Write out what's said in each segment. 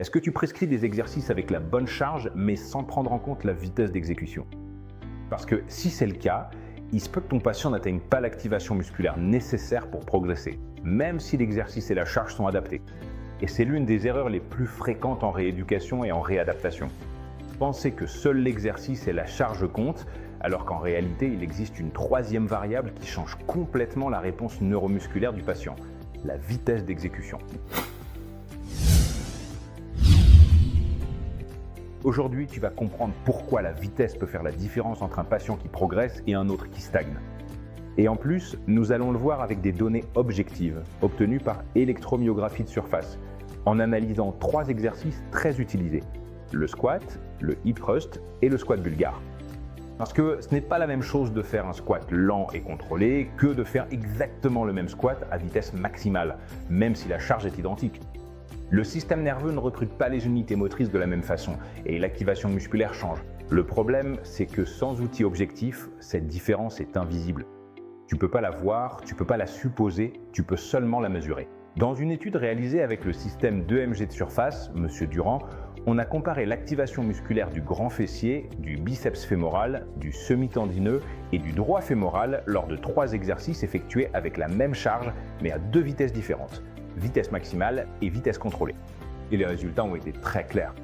Est-ce que tu prescris des exercices avec la bonne charge, mais sans prendre en compte la vitesse d'exécution? Parce que si c'est le cas, il se peut que ton patient n'atteigne pas l'activation musculaire nécessaire pour progresser, même si l'exercice et la charge sont adaptés. Et c'est l'une des erreurs les plus fréquentes en rééducation et en réadaptation. Penser que seul l'exercice et la charge comptent, alors qu'en réalité, il existe une troisième variable qui change complètement la réponse neuromusculaire du patient, la vitesse d'exécution. Aujourd'hui, tu vas comprendre pourquoi la vitesse peut faire la différence entre un patient qui progresse et un autre qui stagne. Et en plus, nous allons le voir avec des données objectives, obtenues par électromyographie de surface, en analysant 3 exercices très utilisés: le squat, le hip thrust et le squat bulgare. Parce que ce n'est pas la même chose de faire un squat lent et contrôlé que de faire exactement le même squat à vitesse maximale, même si la charge est identique. Le système nerveux ne recrute pas les unités motrices de la même façon et l'activation musculaire change. Le problème, c'est que sans outil objectif, cette différence est invisible. Tu ne peux pas la voir, tu ne peux pas la supposer, tu peux seulement la mesurer. Dans une étude réalisée avec le système d'EMG de surface, Monsieur Durand, on a comparé l'activation musculaire du grand fessier, du biceps fémoral, du semi-tendineux et du droit fémoral lors de 3 exercices effectués avec la même charge, mais à 2 vitesses différentes: vitesse maximale et vitesse contrôlée. Et les résultats ont été très clairs.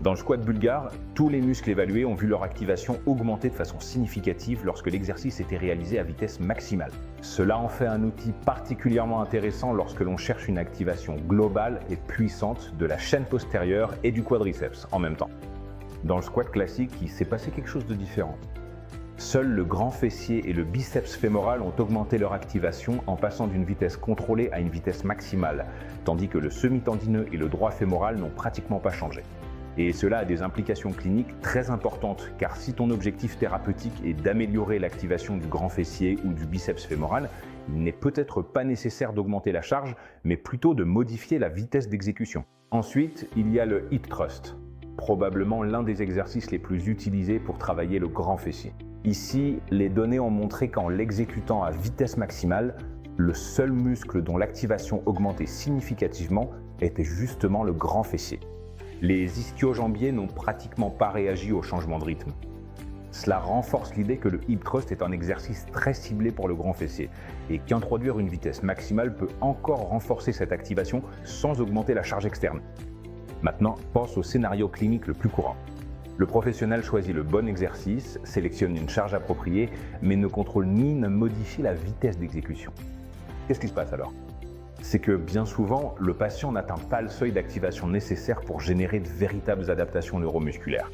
Dans le squat bulgare, tous les muscles évalués ont vu leur activation augmenter de façon significative lorsque l'exercice était réalisé à vitesse maximale. Cela en fait un outil particulièrement intéressant lorsque l'on cherche une activation globale et puissante de la chaîne postérieure et du quadriceps en même temps. Dans le squat classique, il s'est passé quelque chose de différent. Seuls le grand fessier et le biceps fémoral ont augmenté leur activation en passant d'une vitesse contrôlée à une vitesse maximale, tandis que le semi-tendineux et le droit fémoral n'ont pratiquement pas changé. Et cela a des implications cliniques très importantes, car si ton objectif thérapeutique est d'améliorer l'activation du grand fessier ou du biceps fémoral, il n'est peut-être pas nécessaire d'augmenter la charge, mais plutôt de modifier la vitesse d'exécution. Ensuite, il y a le hip thrust, probablement l'un des exercices les plus utilisés pour travailler le grand fessier. Ici, les données ont montré qu'en l'exécutant à vitesse maximale, le seul muscle dont l'activation augmentait significativement était justement le grand fessier. Les ischio-jambiers n'ont pratiquement pas réagi au changement de rythme. Cela renforce l'idée que le hip thrust est un exercice très ciblé pour le grand fessier et qu'introduire une vitesse maximale peut encore renforcer cette activation sans augmenter la charge externe. Maintenant, pense au scénario clinique le plus courant. Le professionnel choisit le bon exercice, sélectionne une charge appropriée, mais ne contrôle ni ne modifie la vitesse d'exécution. Qu'est-ce qui se passe alors? C'est que bien souvent, le patient n'atteint pas le seuil d'activation nécessaire pour générer de véritables adaptations neuromusculaires.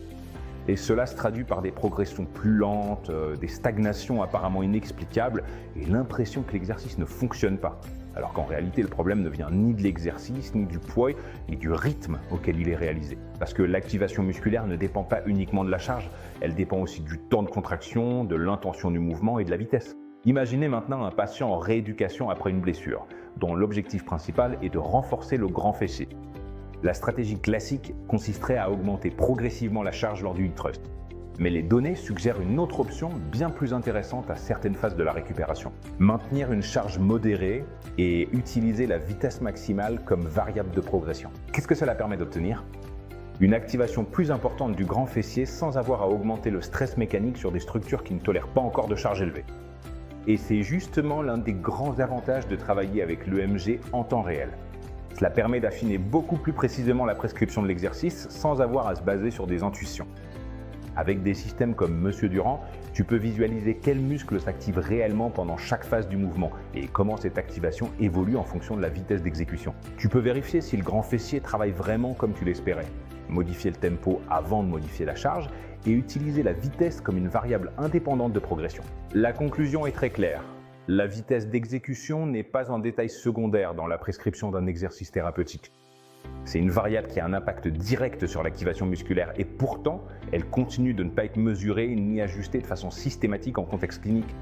Et cela se traduit par des progressions plus lentes, des stagnations apparemment inexplicables et l'impression que l'exercice ne fonctionne pas. Alors qu'en réalité, le problème ne vient ni de l'exercice, ni du poids, ni du rythme auquel il est réalisé. Parce que l'activation musculaire ne dépend pas uniquement de la charge, elle dépend aussi du temps de contraction, de l'intention du mouvement et de la vitesse. Imaginez maintenant un patient en rééducation après une blessure, dont l'objectif principal est de renforcer le grand fessier. La stratégie classique consisterait à augmenter progressivement la charge lors du hip thrust. Mais les données suggèrent une autre option bien plus intéressante à certaines phases de la récupération. Maintenir une charge modérée et utiliser la vitesse maximale comme variable de progression. Qu'est-ce que cela permet d'obtenir? Une activation plus importante du grand fessier sans avoir à augmenter le stress mécanique sur des structures qui ne tolèrent pas encore de charge élevée. Et c'est justement l'un des grands avantages de travailler avec l'EMG en temps réel. Cela permet d'affiner beaucoup plus précisément la prescription de l'exercice sans avoir à se baser sur des intuitions. Avec des systèmes comme Monsieur Durand, tu peux visualiser quels muscles s'activent réellement pendant chaque phase du mouvement et comment cette activation évolue en fonction de la vitesse d'exécution. Tu peux vérifier si le grand fessier travaille vraiment comme tu l'espérais, modifier le tempo avant de modifier la charge et utiliser la vitesse comme une variable indépendante de progression. La conclusion est très claire. La vitesse d'exécution n'est pas un détail secondaire dans la prescription d'un exercice thérapeutique. C'est une variable qui a un impact direct sur l'activation musculaire et pourtant, elle continue de ne pas être mesurée ni ajustée de façon systématique en contexte clinique.